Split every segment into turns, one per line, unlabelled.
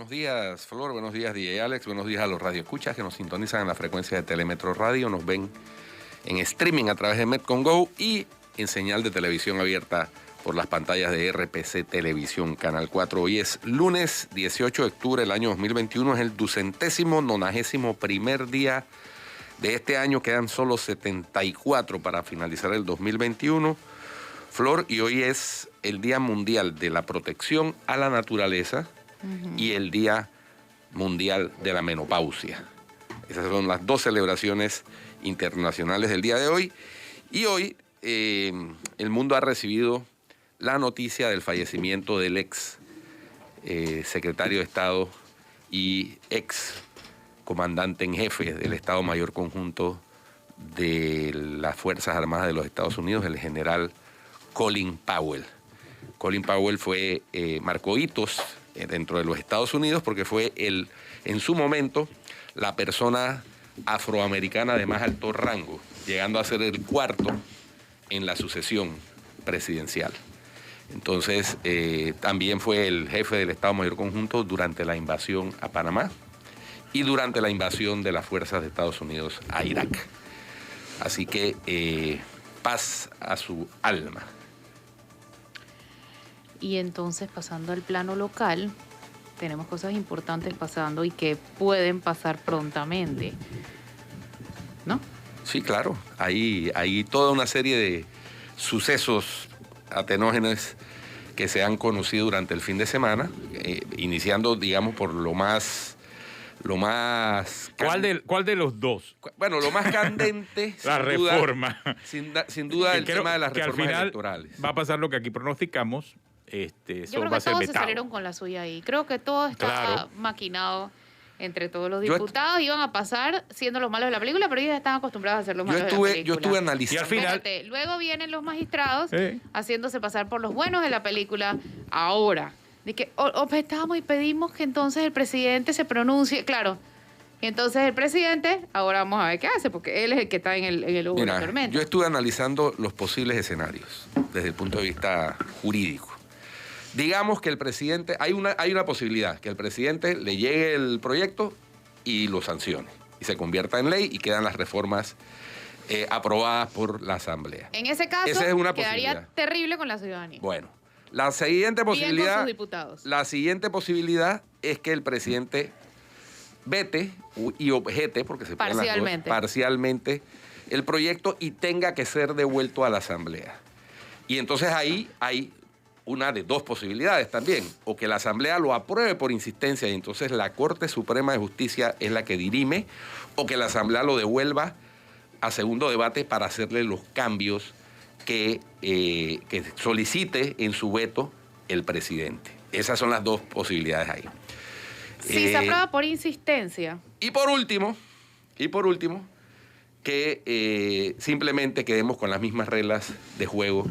Buenos días, Flor. Buenos días, DJ Alex. Buenos días a los radioescuchas que nos sintonizan en la frecuencia de Telemetro Radio. Nos ven en streaming a través de Metcon Go y en señal de televisión abierta por las pantallas de RPC Televisión, Canal 4. Hoy es lunes 18 de octubre del año 2021. Es el 291º día de este año. Quedan solo 74 para finalizar el 2021. Flor, y hoy es el Día Mundial de la Protección a la Naturaleza y el Día Mundial de la Menopausia. Esas son las dos celebraciones internacionales del día de hoy. Y hoy el mundo ha recibido la noticia del fallecimiento del ex secretario de Estado y ex comandante en jefe del Estado Mayor Conjunto de las Fuerzas Armadas de los Estados Unidos, el general Colin Powell. Colin Powell marcó hitos dentro de los Estados Unidos porque fue en su momento la persona afroamericana de más alto rango, llegando a ser el cuarto en la sucesión presidencial. Entonces, también fue el jefe del Estado Mayor Conjunto durante la invasión a Panamá y durante la invasión de las fuerzas de Estados Unidos a Irak. Así que paz a su alma.
Y entonces, pasando al plano local, tenemos cosas importantes pasando y que pueden pasar prontamente, ¿no?
Sí, claro. Hay toda una serie de sucesos atenógenos que se han conocido durante el fin de semana, iniciando, digamos, por lo más...
¿Cuál de los dos?
Bueno, lo más candente...
La reforma.
Sin duda, el tema de las reformas electorales.
Va a pasar lo que aquí pronosticamos.
Yo creo que todos se salieron con la suya ahí. Creo que todo está maquinado entre todos los diputados. Iban a pasar siendo los malos de la película, pero ellos están acostumbrados a ser los malos de la película.
Yo estuve analizando.
Y al final,
luego vienen los magistrados haciéndose pasar por los buenos de la película. Ahora, de que objetamos y pedimos que entonces el presidente se pronuncie. Claro. Y entonces el presidente, ahora vamos a ver qué hace, porque él es el que está en el ojo de la tormenta.
Yo estuve analizando los posibles escenarios desde el punto de vista jurídico. Digamos que el presidente, hay una posibilidad, que el presidente le llegue el proyecto y lo sancione, y se convierta en ley y quedan las reformas aprobadas por la Asamblea.
En ese caso,
esa es una
quedaría terrible con la ciudadanía.
Bueno, la siguiente posibilidad,
bien con sus diputados.
La siguiente posibilidad es que el presidente vete y objete, porque se pueden parcialmente el proyecto y tenga que ser devuelto a la Asamblea. Y entonces ahí hay una de dos posibilidades también, o que la Asamblea lo apruebe por insistencia y entonces la Corte Suprema de Justicia es la que dirime, o que la Asamblea lo devuelva a segundo debate para hacerle los cambios que solicite en su veto el presidente. Esas son las dos posibilidades ahí.
Si se aprueba por insistencia.
Y por último, que simplemente quedemos con las mismas reglas de juego.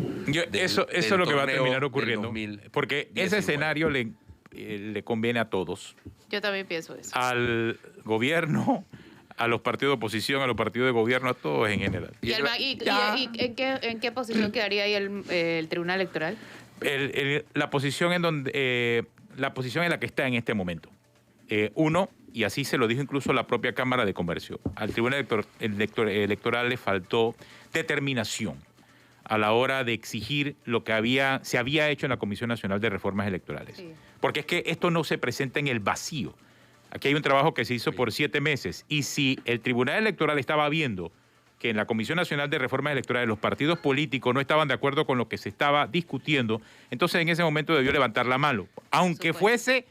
Eso es lo que va a terminar ocurriendo. Porque ese escenario le conviene a todos.
Yo también pienso eso.
Al gobierno, a los partidos de oposición, a los partidos de gobierno, a todos en general.
¿Y en qué posición quedaría ahí el Tribunal Electoral?
La posición en la que está en este momento. Y así se lo dijo incluso la propia Cámara de Comercio, al Tribunal Electoral le faltó determinación a la hora de exigir lo que se había hecho en la Comisión Nacional de Reformas Electorales. Sí. Porque es que esto no se presenta en el vacío. Aquí hay un trabajo que se hizo por 7 meses. Y si el Tribunal Electoral estaba viendo que en la Comisión Nacional de Reformas Electorales los partidos políticos no estaban de acuerdo con lo que se estaba discutiendo, entonces en ese momento debió levantar la mano. Aunque fuese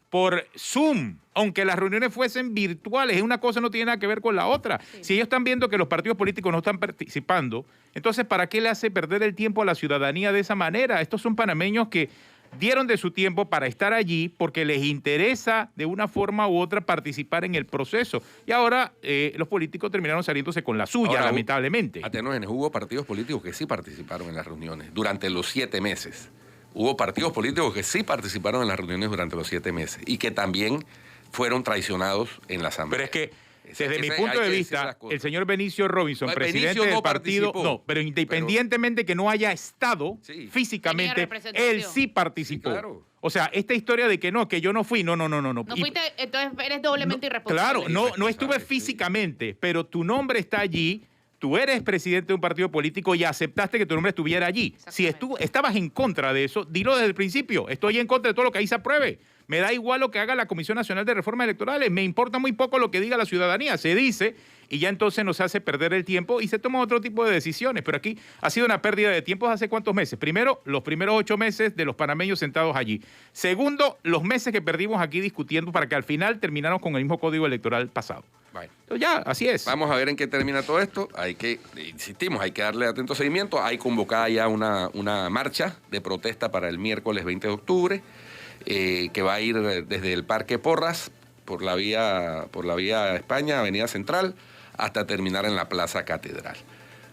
por Zoom, aunque las reuniones fuesen virtuales, una cosa no tiene nada que ver con la otra. Sí. Si ellos están viendo que los partidos políticos no están participando, entonces ¿para qué le hace perder el tiempo a la ciudadanía de esa manera? Estos son panameños que dieron de su tiempo para estar allí porque les interesa de una forma u otra participar en el proceso. Y ahora los políticos terminaron saliéndose con la suya, lamentablemente.
Atenógenes, hubo partidos políticos que sí participaron en las reuniones durante los 7 meses. Hubo partidos políticos que sí participaron en las reuniones durante los 7 meses y que también fueron traicionados en la Asamblea.
Pero es que Desde mi punto de vista, el señor Benicio Robinson, presidente del partido, pero independientemente que no haya estado físicamente, él sí participó. Sí, claro. O sea, esta historia de que no, que yo no fui, no. No
fuiste, entonces eres doblemente irresponsable.
Claro, no estuve físicamente, pero tu nombre está allí. Tú eres presidente de un partido político y aceptaste que tu nombre estuviera allí. Si estabas en contra de eso, dilo desde el principio. Estoy en contra de todo lo que ahí se apruebe. Me da igual lo que haga la Comisión Nacional de Reformas Electorales. Me importa muy poco lo que diga la ciudadanía. Se dice y ya entonces nos hace perder el tiempo y se toman otro tipo de decisiones. Pero aquí ha sido una pérdida de tiempo hace cuántos meses. Primero, los primeros 8 meses de los panameños sentados allí. Segundo, los meses que perdimos aquí discutiendo para que al final termináramos con el mismo código electoral pasado.
Bueno.
Entonces ya, así es.
Vamos a ver en qué termina todo esto. Insistimos, hay que darle atento seguimiento. Hay convocada ya una marcha de protesta para el miércoles 20 de octubre, que va a ir desde el Parque Porras, por la vía España, Avenida Central, hasta terminar en la Plaza Catedral.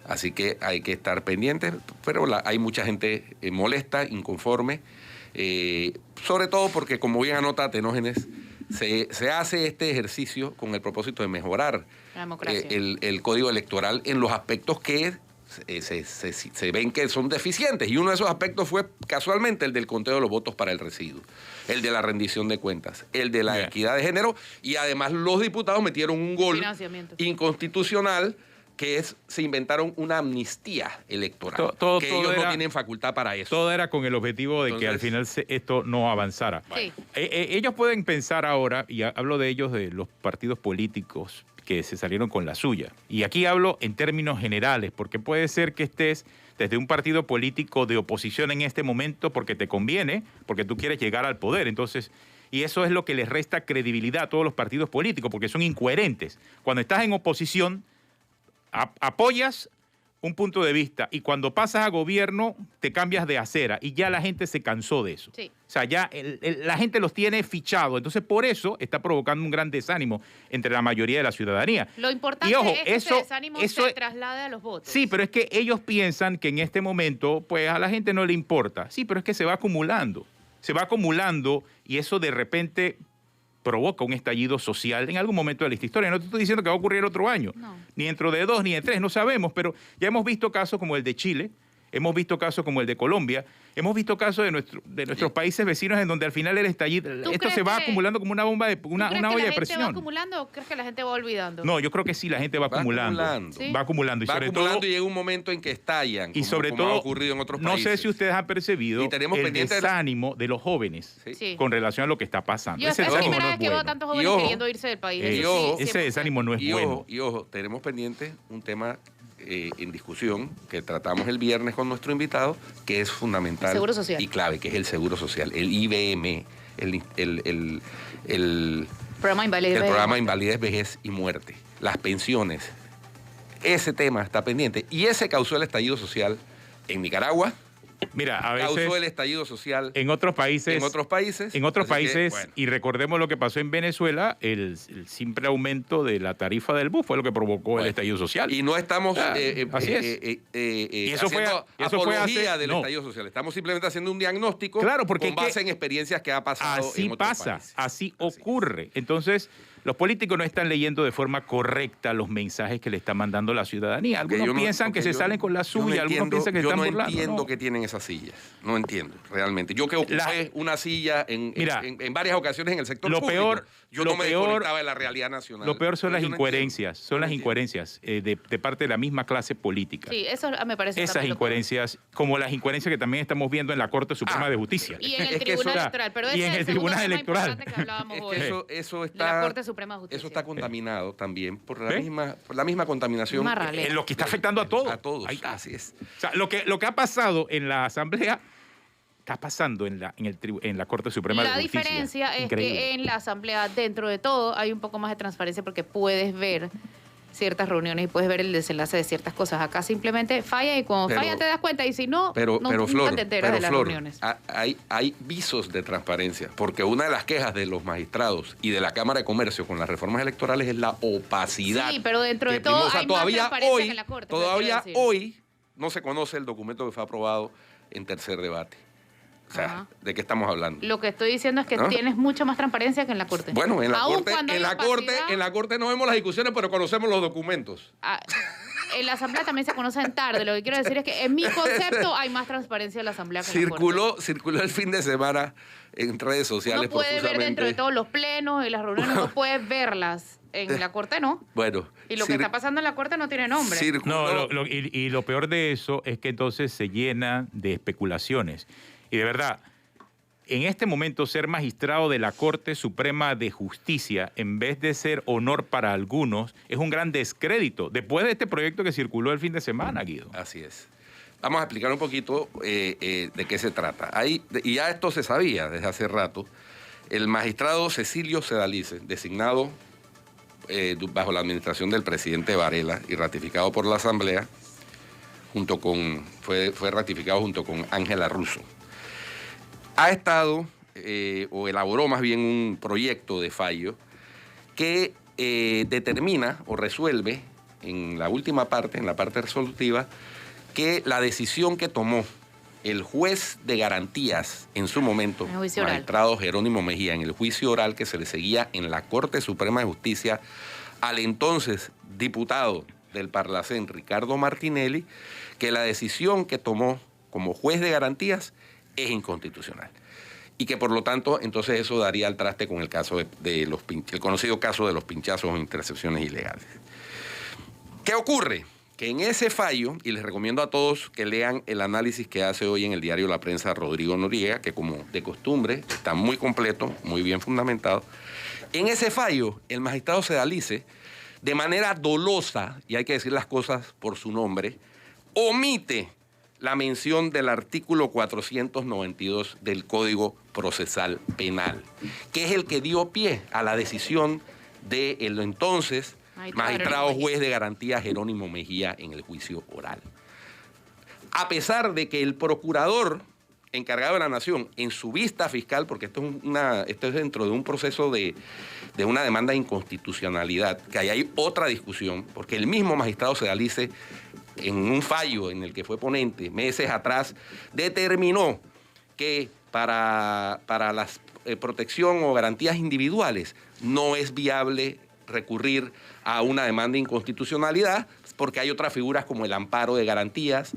Así que hay que estar pendientes, pero hay mucha gente molesta, inconforme, sobre todo porque, como bien anota Atenógenes, se hace este ejercicio con el propósito de mejorar el código electoral en los aspectos que se ven que son deficientes. Y uno de esos aspectos fue casualmente el del conteo de los votos para el residuo, el de la rendición de cuentas, el de la equidad de género, y además los diputados metieron un gol inconstitucional que se inventaron una amnistía electoral, que ellos no tienen facultad para eso.
Todo era con el objetivo de que al final esto no avanzara. Sí. Ellos pueden pensar ahora, y hablo de ellos, de los partidos políticos que se salieron con la suya. Y aquí hablo en términos generales, porque puede ser que estés desde un partido político de oposición en este momento porque te conviene, porque tú quieres llegar al poder. Entonces, y eso es lo que les resta credibilidad a todos los partidos políticos, porque son incoherentes. Cuando estás en oposición, apoyas un punto de vista y cuando pasas a gobierno te cambias de acera y ya la gente se cansó de eso. Sí. O sea, ya la gente los tiene fichados. Entonces, por eso está provocando un gran desánimo entre la mayoría de la ciudadanía.
Lo importante es que ese desánimo se traslade a los votos.
Sí, pero es que ellos piensan que en este momento, pues a la gente no le importa. Sí, pero es que se va acumulando. Se va acumulando y eso de repente provoca un estallido social en algún momento de la historia. No te estoy diciendo que va a ocurrir otro año, ni dentro de 2, ni de 3, no sabemos, pero ya hemos visto casos como el de Chile, hemos visto casos como el de Colombia, hemos visto casos de nuestros países vecinos en donde al final el estallido, esto se va acumulando como una bomba de una olla de presión. ¿Crees que la gente va
acumulando o crees que la gente va olvidando?
No, yo creo que sí, la gente va acumulando.
¿Sí?
Va acumulando.
Y llega un momento en que estallan,
y sobre todo,
ha ocurrido en otros países.
No sé si ustedes han percibido el desánimo de los jóvenes con relación a lo que está pasando.
Ese desánimo no es bueno. Veo tantos jóvenes queriendo irse del país.
Ese desánimo no es bueno.
Y ojo, tenemos pendiente un tema en discusión que tratamos el viernes con nuestro invitado, que es fundamental y clave, que es el seguro social, el IBM, el programa Invalidez, Vejez y Muerte, las pensiones. Ese tema está pendiente y ese causó el estallido social en Nicaragua.
Mira, a veces
causó el estallido social
en otros países,
bueno.
Y recordemos lo que pasó en Venezuela, el simple aumento de la tarifa del bus fue lo que provocó el estallido social.
Y no estamos
y eso fue
apología del estallido social. Estamos simplemente haciendo un diagnóstico con base en experiencias que ha pasado en otros países.
Así ocurre. Entonces, los políticos no están leyendo de forma correcta los mensajes que le está mandando la ciudadanía. Algunos piensan que se salen con la suya, algunos piensan que están burlando.
Yo no entiendo que tienen esas sillas. No entiendo, realmente. Yo que ocupé una silla en varias ocasiones en el sector público. Yo no me desconectaba de la realidad nacional.
Lo peor son las incoherencias. Son las incoherencias de parte de la misma clase política.
Sí, eso me parece.
Esas incoherencias, como las incoherencias que también estamos viendo en la Corte Suprema de Justicia.
Y en el Tribunal Electoral. Pero
y en el Tribunal Electoral.
Eso está... Eso está contaminado también por la misma contaminación.
En lo que está afectando a todos.
A todos, así es.
O sea, lo que ha pasado en la Asamblea está pasando en la Corte Suprema de Justicia.
La diferencia es que en la Asamblea, dentro de todo, hay un poco más de transparencia porque puedes ver ciertas reuniones y puedes ver el desenlace de ciertas cosas. Acá simplemente falla y cuando falla te das cuenta y si no, nunca te enteras de las reuniones.
Hay visos de transparencia, porque una de las quejas de los magistrados y de la Cámara de Comercio con las reformas electorales es la opacidad.
Sí, pero dentro de todo hay más transparencia que en la Corte.
Todavía hoy no se conoce el documento que fue aprobado en tercer debate. O sea, ¿de qué estamos hablando?
Lo que estoy diciendo es que tienes mucha más transparencia que en la Corte.
Bueno, en la corte no vemos las discusiones, pero conocemos los documentos.
En la Asamblea también se conocen tarde. Lo que quiero decir es que en mi concepto hay más transparencia en la Asamblea que en la Corte.
Circuló el fin de semana en redes sociales.
No puede ver dentro de todos los plenos y las reuniones, no puedes verlas. En la Corte no.
Bueno.
Y lo que está pasando en la Corte no tiene nombre.
Y lo peor de eso es que entonces se llena de especulaciones. Y de verdad, en este momento ser magistrado de la Corte Suprema de Justicia, en vez de ser honor para algunos, es un gran descrédito. Después de este proyecto que circuló el fin de semana, Guido.
Así es. Vamos a explicar un poquito de qué se trata. Y ya esto se sabía desde hace rato. El magistrado Cecilio Sedalice, designado bajo la administración del presidente Varela y ratificado por la Asamblea, fue ratificado junto con Ángela Russo. Ha estado, o elaboró más bien un proyecto de fallo que determina o resuelve en la última parte, en la parte resolutiva, que la decisión que tomó el juez de garantías en su momento, magistrado Jerónimo Mejía, en el juicio oral que se le seguía en la Corte Suprema de Justicia al entonces diputado del Parlacén, Ricardo Martinelli, que la decisión que tomó como juez de garantías es inconstitucional. Y que por lo tanto, entonces eso daría al traste con el caso el conocido caso de los pinchazos o intercepciones ilegales. ¿Qué ocurre? Que en ese fallo, y les recomiendo a todos que lean el análisis que hace hoy en el diario La Prensa Rodrigo Noriega, que como de costumbre está muy completo, muy bien fundamentado. En ese fallo, el magistrado Sedalice, de manera dolosa, y hay que decir las cosas por su nombre, omite la mención del artículo 492 del Código Procesal Penal, que es el que dio pie a la decisión del entonces magistrado juez de garantía Jerónimo Mejía en el juicio oral. A pesar de que el procurador encargado de la Nación, en su vista fiscal, porque esto es dentro de un proceso de una demanda de inconstitucionalidad, que ahí hay otra discusión, porque el mismo magistrado Sedalice, en un fallo en el que fue ponente meses atrás, determinó que para la protección o garantías individuales no es viable recurrir a una demanda de inconstitucionalidad porque hay otras figuras como el amparo de garantías,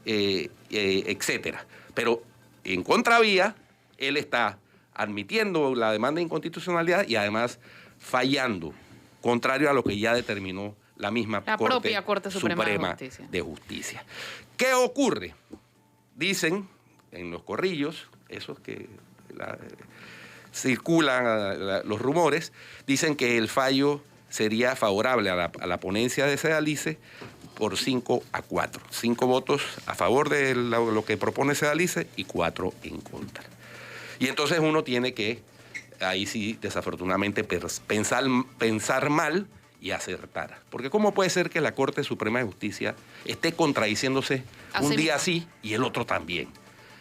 etcétera. Pero en contravía, él está admitiendo la demanda de inconstitucionalidad y además fallando, contrario a lo que ya determinó la misma
propia Corte Suprema
de Justicia. ¿Qué ocurre? Dicen en los corrillos, esos que circulan los rumores, dicen que el fallo sería favorable a la ponencia de Sedalice por 5-4. 5 votos a favor de lo que propone Sedalice y 4 en contra. Y entonces uno tiene que, ahí sí, desafortunadamente, pensar mal y acertar. Porque ¿cómo puede ser que la Corte Suprema de Justicia esté contradiciéndose un día sí y el otro también?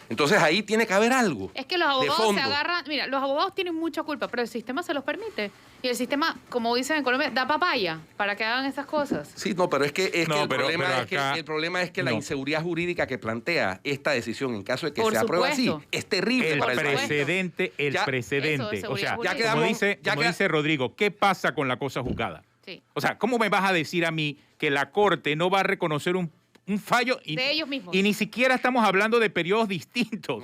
Entonces ahí tiene que haber algo.
Es que los abogados se agarran. Mira, los abogados tienen mucha culpa, pero el sistema se los permite. Y el sistema, como dicen en Colombia, da papaya para que hagan esas cosas.
Sí, no, pero el problema es que la inseguridad jurídica que plantea esta decisión en caso de que se apruebe así es terrible para el
precedente. O sea, como dice Rodrigo, ¿qué pasa con la cosa juzgada? Sí. O sea, ¿cómo me vas a decir a mí que la Corte no va a reconocer un fallo
de ellos mismos?
Y ni siquiera estamos hablando de periodos distintos.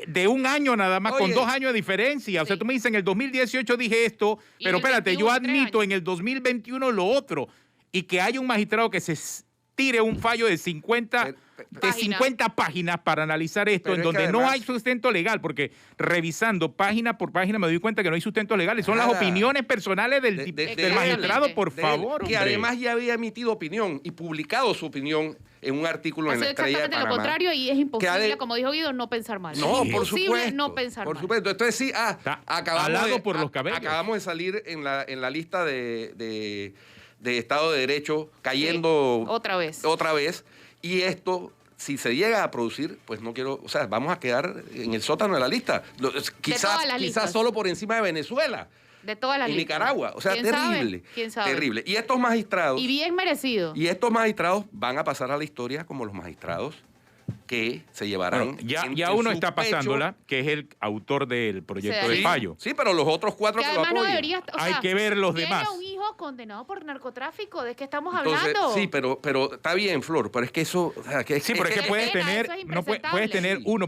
De un año nada más, con 2 años de diferencia. Sí. O sea, tú me dices, en el 2018 dije esto, pero espérate, 21, yo admito en el 2021 lo otro. Y que haya un magistrado que se tire un fallo de 50 páginas para analizar esto, en donde además no hay sustento legal, porque revisando página por página me doy cuenta que no hay sustento legal. Son las opiniones personales del magistrado, por favor.
Que además ya había emitido opinión y publicado su opinión en un artículo en la Estrella de Panamá.
Exactamente lo contrario, y es imposible, como dijo Guido, no pensar mal.
No,
por
supuesto.
No pensar mal.
Por supuesto. Entonces sí, acabamos de salir en la lista de Estado de Derecho cayendo
otra vez.
Y esto, si se llega a producir, pues no quiero, o sea, vamos a quedar en el sótano de la lista. Quizás solo por encima de Venezuela.
De todas las listas.
Nicaragua. O sea, terrible.
¿Quién sabe?
Terrible. Y estos magistrados.
Y bien merecido.
Y estos magistrados van a pasar a la historia como los magistrados que se llevarán.
Bueno, ya uno está pasándola, que es el autor del proyecto de fallo.
Sí, pero los otros 4 que lo apoyan.
No debería,
hay que ver los demás.
Tiene un hijo condenado por narcotráfico, ¿de qué estamos
Entonces,
hablando?
sí, pero está bien, Flor, pero es que eso... O sea,
sí, pero es que puedes tener,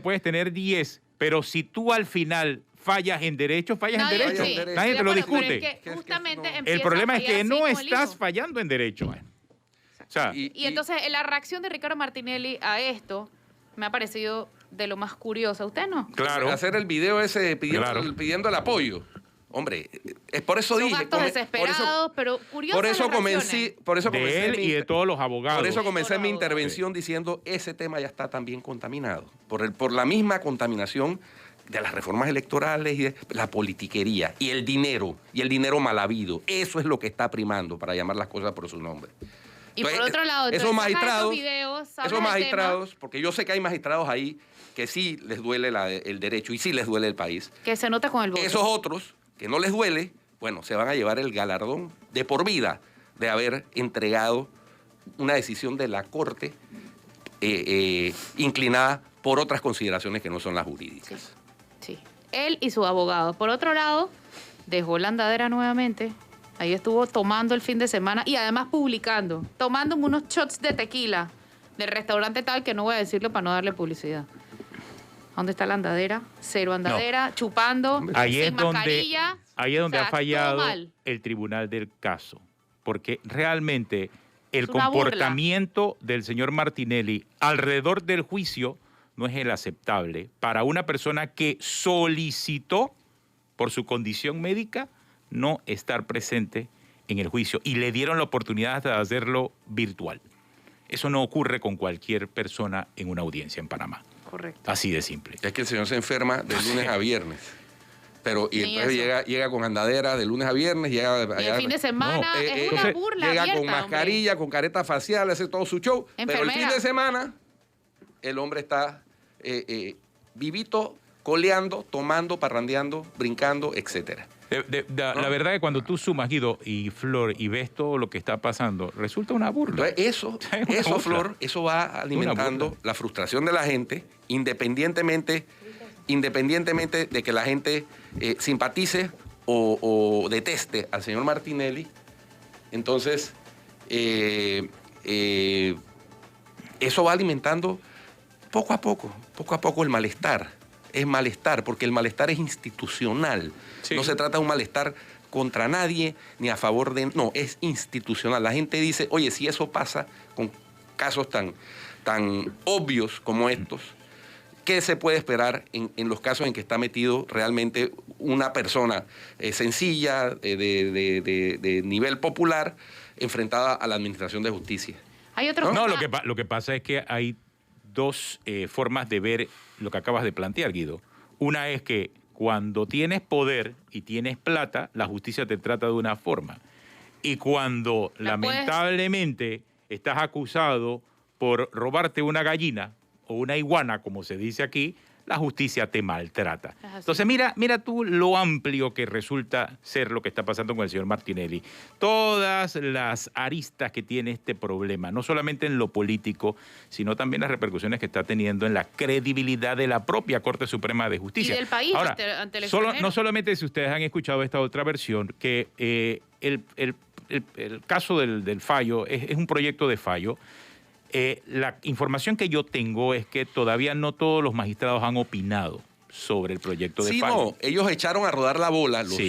puedes tener 10, pero si tú al final fallas en derecho, fallas en derecho.
Sí.
Nadie te lo discute.
Pero es que justamente
el problema es que no estás fallando en derecho. O sea,
y entonces la reacción de Ricardo Martinelli a esto me ha parecido de lo más curioso. ¿Usted no?
Claro. Hacer el video ese pidiendo el apoyo. Hombre, es por eso
Son
dije...
actos desesperados, pero curiosos.
Por eso comencé
de él y de todos los abogados.
Por eso comencé mi intervención diciendo ese tema ya está también contaminado. Por la misma contaminación de las reformas electorales y de la politiquería y el dinero mal habido. Eso es lo que está primando para llamar las cosas por su nombre.
Y entonces, por otro lado,
esos magistrados, porque yo sé que hay magistrados ahí que sí les duele el derecho y sí les duele el país.
Que se nota con el voto.
Esos otros que no les duele, bueno, se van a llevar el galardón de por vida de haber entregado una decisión de la Corte inclinada por otras consideraciones que no son las jurídicas.
Sí. Él y su abogado. Por otro lado, dejó la andadera nuevamente. Ahí estuvo tomando el fin de semana y además publicando, tomando unos shots de tequila del restaurante tal que no voy a decirlo para no darle publicidad. ¿Dónde está la andadera? Cero andadera, chupando, sin mascarilla.
Ahí es donde ha fallado el tribunal del caso. Porque realmente el comportamiento del señor Martinelli alrededor del juicio no es el aceptable para una persona que solicitó por su condición médica no estar presente en el juicio y le dieron la oportunidad de hacerlo virtual. Eso no ocurre con cualquier persona en una audiencia en Panamá.
Correcto.
Así de simple.
Es que el señor se enferma de lunes a viernes. Entonces llega con andadera de lunes a viernes, y el
fin de semana es una burla
llega
abierta,
con mascarilla, con careta facial, hace todo su show.
Enfermera.
Pero el fin de semana el hombre está vivito, coleando, tomando, parrandeando, brincando, etcétera.
La verdad es que cuando tú sumas, Guido y Flor, y ves todo lo que está pasando, resulta una burla.
Entonces, Flor, eso va alimentando la frustración de la gente, independientemente de que la gente simpatice o deteste al señor Martinelli. Entonces, eso va alimentando poco a poco el malestar. Es malestar, porque el malestar es institucional. Sí. No se trata de un malestar contra nadie ni a favor de... No, es institucional. La gente dice, oye, si eso pasa con casos tan obvios como estos, ¿qué se puede esperar en los casos en que está metido realmente una persona sencilla, de nivel popular, enfrentada a la administración de justicia?
¿Hay otro?
No, lo que pasa es que hay dos formas de ver lo que acabas de plantear, Guido. Una es que cuando tienes poder y tienes plata, la justicia te trata de una forma. Y cuando lamentablemente estás acusado por robarte una gallina o una iguana, como se dice aquí, la justicia te maltrata. Entonces, mira tú lo amplio que resulta ser lo que está pasando con el señor Martinelli. Todas las aristas que tiene este problema, no solamente en lo político, sino también las repercusiones que está teniendo en la credibilidad de la propia Corte Suprema de Justicia.
Y del país.
Ahora,
ante el
no solamente si ustedes han escuchado esta otra versión, que el caso del fallo es un proyecto de fallo. La información que yo tengo es que todavía no todos los magistrados han opinado sobre el proyecto de fallo.
No, ellos echaron a rodar la bola, los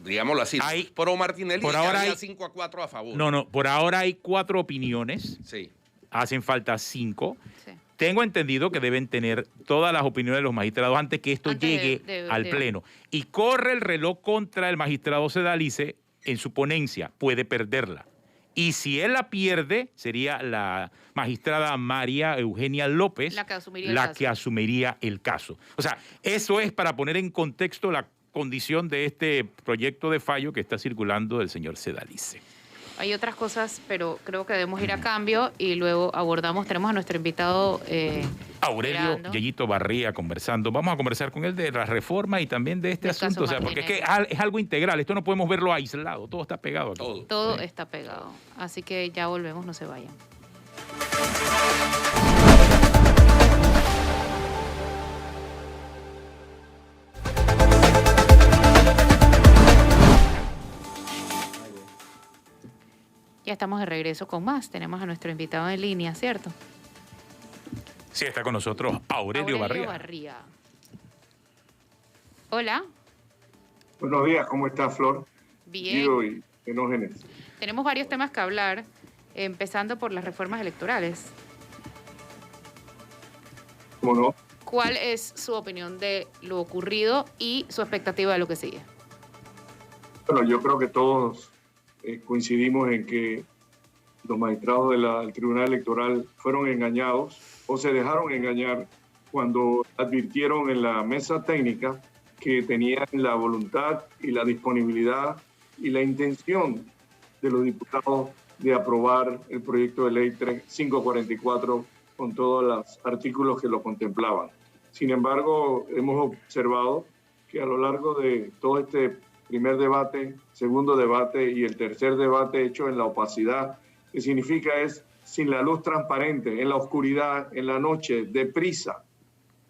digámoslo así, pro Martinelli,
por ahora hay
5-4 a favor.
No, por ahora hay 4 opiniones.
Sí.
Hacen falta 5.
Sí.
Tengo entendido que deben tener todas las opiniones de los magistrados antes que esto llegue al Pleno. Y corre el reloj contra el magistrado Sedalice en su ponencia. Puede perderla. Y si él la pierde, sería la magistrada María Eugenia López la que asumiría el caso. O sea, eso es para poner en contexto la condición de este proyecto de fallo que está circulando del señor Sedalice.
Hay otras cosas, pero creo que debemos ir a cambio y luego tenemos a nuestro invitado
Aurelio Yeyito Barría conversando. Vamos a conversar con él de la reforma y también de este asunto, o sea, porque es que es algo integral, esto no podemos verlo aislado, todo está pegado aquí.
Todo está pegado, así que ya volvemos, no se vayan. estamos de regreso con más. Tenemos a nuestro invitado en línea, ¿cierto?
Sí, está con nosotros Aurelio Barría.
Hola.
Buenos días, ¿cómo está, Flor?
Bien.
Y Enógenes.
Tenemos varios temas que hablar, empezando por las reformas electorales.
¿Cómo no?
¿Cuál es su opinión de lo ocurrido y su expectativa de lo que sigue?
Bueno, yo creo que todos coincidimos en que los magistrados del Tribunal Electoral fueron engañados o se dejaron engañar cuando advirtieron en la mesa técnica que tenían la voluntad y la disponibilidad y la intención de los diputados de aprobar el proyecto de ley 544 con todos los artículos que lo contemplaban. Sin embargo, hemos observado que a lo largo de todo este primer debate, segundo debate y el tercer debate hecho en la opacidad, que significa es sin la luz transparente, en la oscuridad, en la noche, deprisa,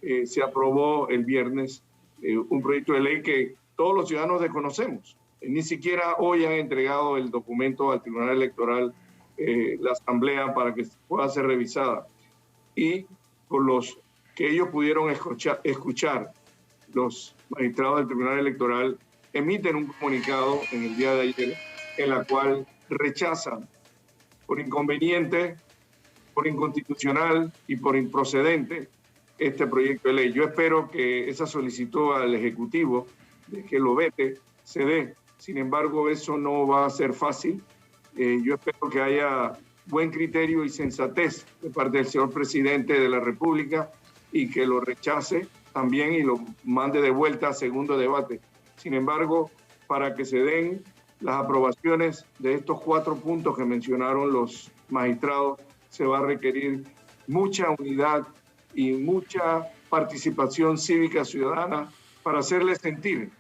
se aprobó el viernes un proyecto de ley que todos los ciudadanos desconocemos. Ni siquiera hoy han entregado el documento al Tribunal Electoral, la Asamblea, para que pueda ser revisada. Y por los que ellos pudieron escuchar, los magistrados del Tribunal Electoral emiten un comunicado en el día de ayer en la cual rechazan por inconveniente, por inconstitucional y por improcedente este proyecto de ley. Yo espero que esa solicitud al Ejecutivo de que lo vete se dé. Sin embargo, eso no va a ser fácil. Yo espero que haya buen criterio y sensatez de parte del señor presidente de la República y que lo rechace también y lo mande de vuelta a segundo debate. Sin embargo, para que se den las aprobaciones de estos 4 puntos que mencionaron los magistrados, se va a requerir mucha unidad y mucha participación cívica ciudadana para hacerles sentir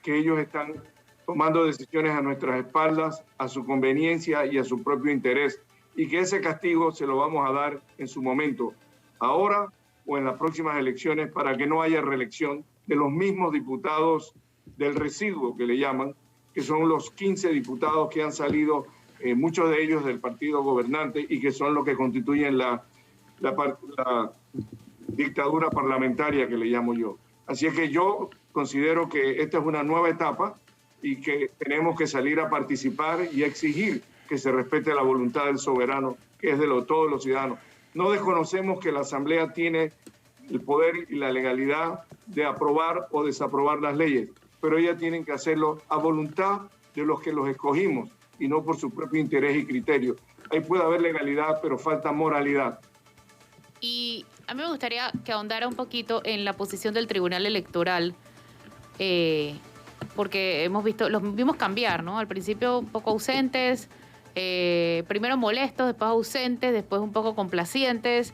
que ellos están tomando decisiones a nuestras espaldas, a su conveniencia y a su propio interés, y que ese castigo se lo vamos a dar en su momento, ahora o en las próximas elecciones, para que no haya reelección de los mismos diputados del residuo que le llaman, que son los 15 diputados que han salido, muchos de ellos del partido gobernante, y que son los que constituyen la dictadura parlamentaria que le llamo yo. Así es que yo considero que esta es una nueva etapa y que tenemos que salir a participar y exigir que se respete la voluntad del soberano, que es de todos los ciudadanos. No desconocemos que la Asamblea tiene el poder y la legalidad de aprobar o desaprobar las leyes, pero ellas tienen que hacerlo a voluntad de los que los escogimos y no por su propio interés y criterio. Ahí puede haber legalidad, pero falta moralidad.
Y a mí me gustaría que ahondara un poquito en la posición del Tribunal Electoral, porque los vimos cambiar, ¿no? Al principio un poco ausentes, primero molestos, después ausentes, después un poco complacientes,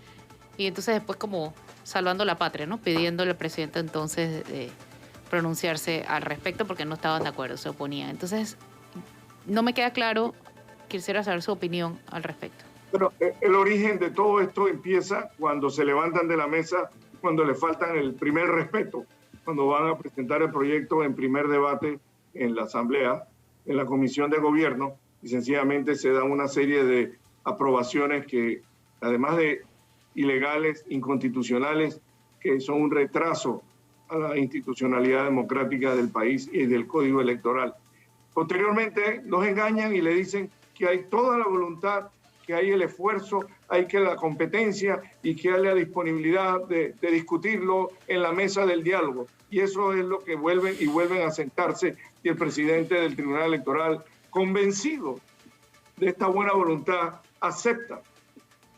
y entonces después como salvando la patria, ¿no? Pidiéndole al presidente entonces pronunciarse al respecto porque no estaban de acuerdo, se oponían. Entonces, no me queda claro, quisiera saber su opinión al respecto.
Pero el origen de todo esto empieza cuando se levantan de la mesa, cuando le faltan el primer respeto, cuando van a presentar el proyecto en primer debate en la Asamblea, en la Comisión de Gobierno, y sencillamente se dan una serie de aprobaciones que, además de ilegales, inconstitucionales, que son un retraso a la institucionalidad democrática del país y del Código Electoral. Posteriormente los engañan y le dicen que hay toda la voluntad, que hay el esfuerzo, hay que la competencia y que hay la disponibilidad de discutirlo en la mesa del diálogo. Y eso es lo que vuelven a sentarse, y el presidente del Tribunal Electoral, convencido de esta buena voluntad, acepta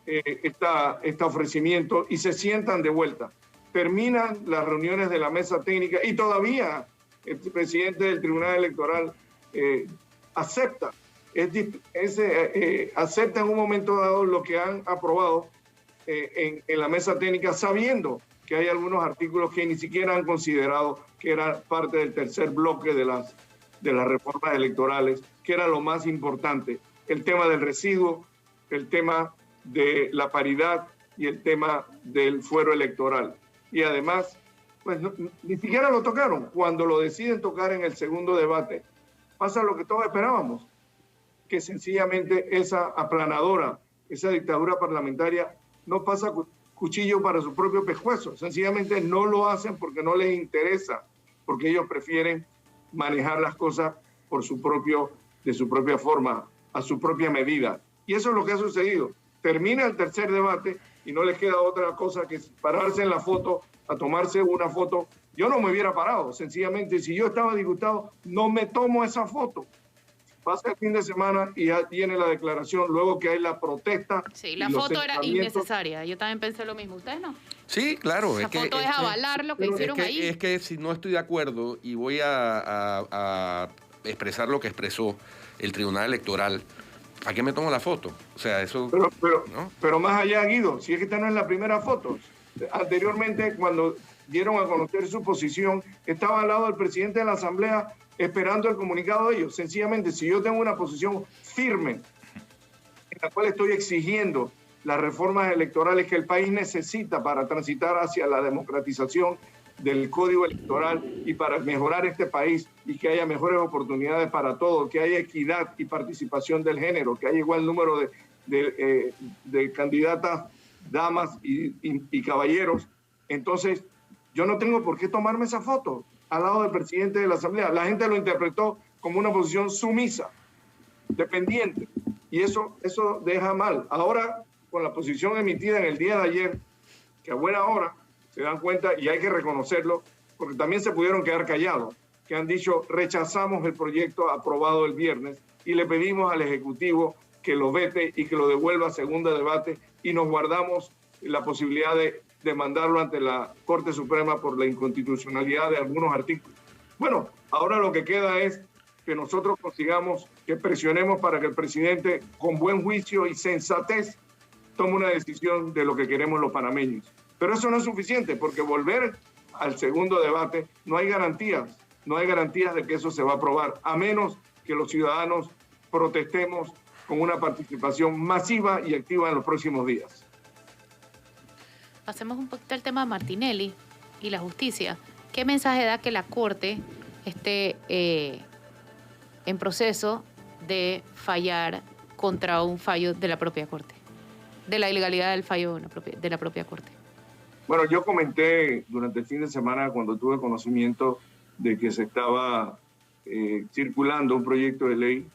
este ofrecimiento y se sientan de vuelta. Terminan las reuniones de la mesa técnica y todavía el presidente del Tribunal Electoral acepta en un momento dado lo que han aprobado en la mesa técnica, sabiendo que hay algunos artículos que ni siquiera han considerado que eran parte del tercer bloque de las reformas electorales, que era lo más importante: el tema del residuo, el tema de la paridad y el tema del fuero electoral. Y además, pues ni siquiera lo tocaron. Cuando lo deciden tocar en el segundo debate, pasa lo que todos esperábamos. que sencillamente esa aplanadora, esa dictadura parlamentaria no pasa cuchillo para su propio pescuezo. Sencillamente no lo hacen porque no les interesa, porque ellos prefieren manejar las cosas de su propia forma, a su propia medida. Y eso es lo que ha sucedido. Termina el tercer debate y no les queda otra cosa que pararse en la foto, a tomarse una foto. Yo no me hubiera parado, sencillamente, si yo estaba disgustado, no me tomo esa foto. Pasa el fin de semana y ya viene la declaración, luego que hay la protesta.
Sí, la foto era innecesaria. Yo también pensé lo mismo. ¿Ustedes no?
Sí, claro.
La foto es avalar lo que hicieron ahí.
Es que si no estoy de acuerdo y voy a expresar lo que expresó el Tribunal Electoral, ¿para qué me tomo la foto? O sea, eso...
Pero más allá, Guido, si es que esta no es la primera foto. Anteriormente, cuando dieron a conocer su posición, estaba al lado del presidente de la Asamblea esperando el comunicado de ellos. Sencillamente, si yo tengo una posición firme en la cual estoy exigiendo las reformas electorales que el país necesita para transitar hacia la democratización del código electoral y para mejorar este país y que haya mejores oportunidades para todos, que haya equidad y participación del género, que haya igual número de candidatas, damas y caballeros. Entonces, yo no tengo por qué tomarme esa foto al lado del presidente de la Asamblea. La gente lo interpretó como una posición sumisa, dependiente, y eso deja mal. Ahora, con la posición emitida en el día de ayer, que a buena hora se dan cuenta, y hay que reconocerlo, porque también se pudieron quedar callados, que han dicho rechazamos el proyecto aprobado el viernes y le pedimos al Ejecutivo que lo vete y que lo devuelva a segundo debate y nos guardamos la posibilidad de mandarlo ante la Corte Suprema por la inconstitucionalidad de algunos artículos. Bueno, ahora lo que queda es que nosotros consigamos, que presionemos para que el presidente, con buen juicio y sensatez, tome una decisión de lo que queremos los panameños. Pero eso no es suficiente, porque volver al segundo debate no hay garantías de que eso se va a aprobar, a menos que los ciudadanos protestemos con una participación masiva y activa en los próximos días.
Pasemos un poquito al tema de Martinelli y la justicia. ¿Qué mensaje da que la Corte esté en proceso de fallar contra un fallo de la propia Corte? De la ilegalidad del fallo de la propia Corte.
Bueno, yo comenté durante el fin de semana, cuando tuve conocimiento de que se estaba circulando un proyecto de ley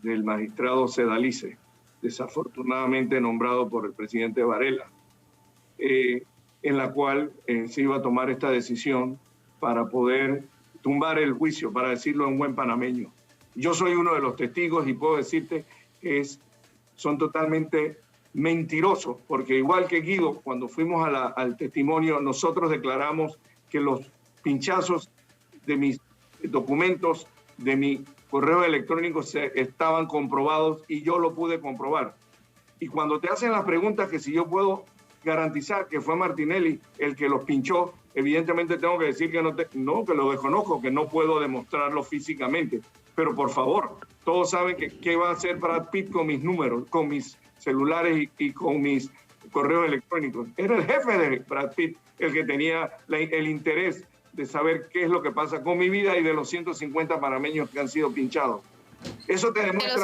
del magistrado Sedalice, desafortunadamente nombrado por el presidente Varela, en la cual se iba a tomar esta decisión para poder tumbar el juicio, para decirlo en buen panameño. Yo soy uno de los testigos y puedo decirte que son totalmente mentirosos, porque igual que Guido, cuando fuimos al testimonio, nosotros declaramos que los pinchazos de mis documentos, de mi correo electrónico estaban comprobados y yo lo pude comprobar. Y cuando te hacen las preguntas que si yo puedo garantizar que fue Martinelli el que los pinchó, evidentemente tengo que decir que que lo desconozco, que no puedo demostrarlo físicamente. Pero por favor, todos saben que qué va a hacer Brad Pitt con mis números, con mis celulares y con mis correos electrónicos. Era el jefe de Brad Pitt el que tenía el interés de saber qué es lo que pasa con mi vida y de los 150 panameños que han sido pinchados. Eso te demuestra...
De los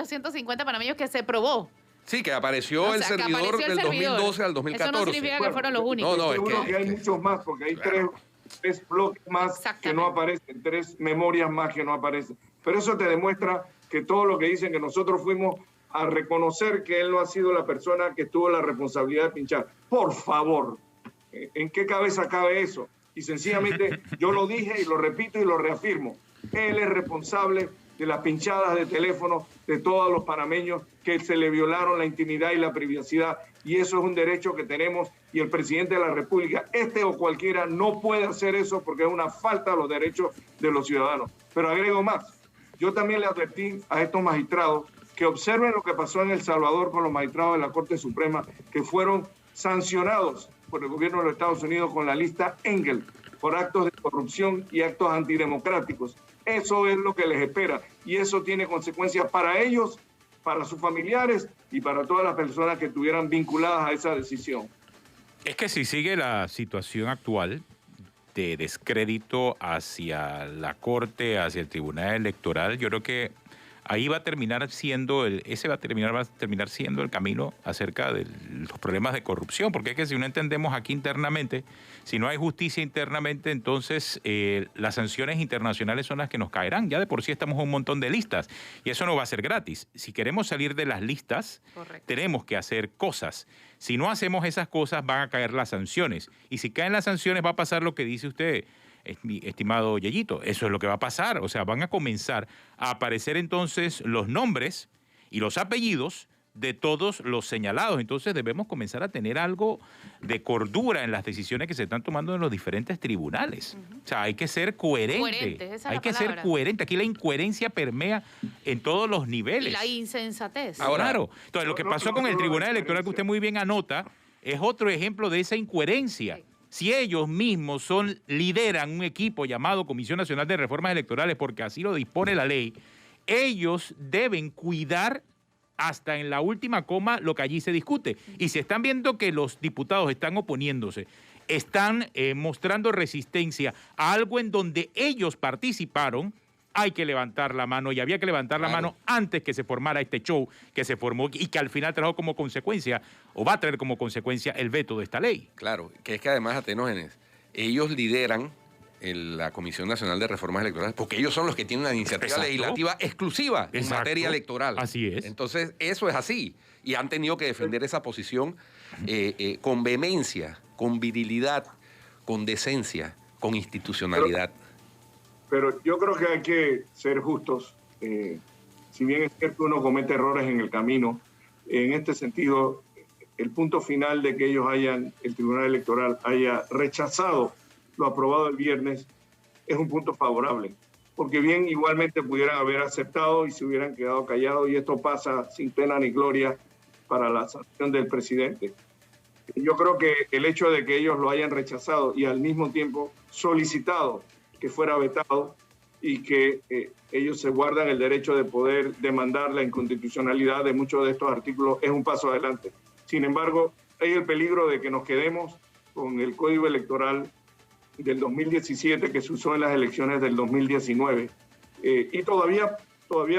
150 panameños que se probó.
Sí, que apareció el servidor del 2012 al 2014.
Eso no significa que fueron los únicos.
No, es que hay muchos más, porque hay tres bloques más que no aparecen, 3 memorias más que no aparecen. Pero eso te demuestra que todo lo que dicen, que nosotros fuimos a reconocer que él no ha sido la persona que tuvo la responsabilidad de pinchar. Por favor, ¿en qué cabeza cabe eso? Y sencillamente yo lo dije y lo repito y lo reafirmo. Él es responsable de las pinchadas de teléfono de todos los panameños que se le violaron la intimidad y la privacidad, y eso es un derecho que tenemos, y el presidente de la República, este o cualquiera, no puede hacer eso porque es una falta a los derechos de los ciudadanos. Pero agrego más, yo también le advertí a estos magistrados que observen lo que pasó en El Salvador con los magistrados de la Corte Suprema, que fueron sancionados por el gobierno de los Estados Unidos con la lista Engel por actos de corrupción y actos antidemocráticos. Eso es lo que les espera y eso tiene consecuencias para ellos, para sus familiares y para todas las personas que estuvieran vinculadas a esa decisión.
Es que si sigue la situación actual de descrédito hacia la Corte, hacia el Tribunal Electoral, yo creo que ahí va a terminar siendo va a terminar siendo el camino acerca de los problemas de corrupción, porque es que si no entendemos aquí internamente, si no hay justicia internamente, entonces las sanciones internacionales son las que nos caerán. Ya de por sí estamos en un montón de listas y eso no va a ser gratis. Si queremos salir de las listas, tenemos que hacer cosas. Si no hacemos esas cosas, van a caer las sanciones. Y si caen las sanciones, va a pasar lo que dice usted, mi estimado Yeyito. Eso es lo que va a pasar. O sea, van a comenzar a aparecer entonces los nombres y los apellidos de todos los señalados. Entonces debemos comenzar a tener algo de cordura en las decisiones que se están tomando en los diferentes tribunales. O sea, hay que ser coherente. Hay que ser coherente. Aquí la incoherencia permea en todos los niveles.
Y la insensatez.
Ahora, claro. Entonces, lo que pasó con el Tribunal Electoral, que usted muy bien anota, es otro ejemplo de esa incoherencia. Si ellos mismos lideran un equipo llamado Comisión Nacional de Reformas Electorales, porque así lo dispone la ley, ellos deben cuidar hasta en la última coma lo que allí se discute. Y si están viendo que los diputados están oponiéndose, están mostrando resistencia a algo en donde ellos participaron, hay que levantar la mano, y había que levantar la mano antes que se formara este show que se formó y que al final trajo como consecuencia, o va a traer como consecuencia, el veto de esta ley.
Claro, que es que además, Atenógenes, ellos lideran la Comisión Nacional de Reformas Electorales porque ellos son los que tienen la iniciativa legislativa exclusiva en materia electoral.
Así es.
Entonces, eso es así. Y han tenido que defender esa posición con vehemencia, con virilidad, con decencia, con institucionalidad.
Pero yo creo que hay que ser justos. Si bien es cierto, uno comete errores en el camino, en este sentido, el punto final de que el Tribunal Electoral haya rechazado lo aprobado el viernes es un punto favorable, porque bien igualmente pudieran haber aceptado y se hubieran quedado callados, y esto pasa sin pena ni gloria para la sanción del presidente. Yo creo que el hecho de que ellos lo hayan rechazado y al mismo tiempo solicitado que fuera vetado y que ellos se guardan el derecho de poder demandar la inconstitucionalidad de muchos de estos artículos es un paso adelante. Sin embargo, hay el peligro de que nos quedemos con el Código Electoral del 2017 que se usó en las elecciones del 2019 y todavía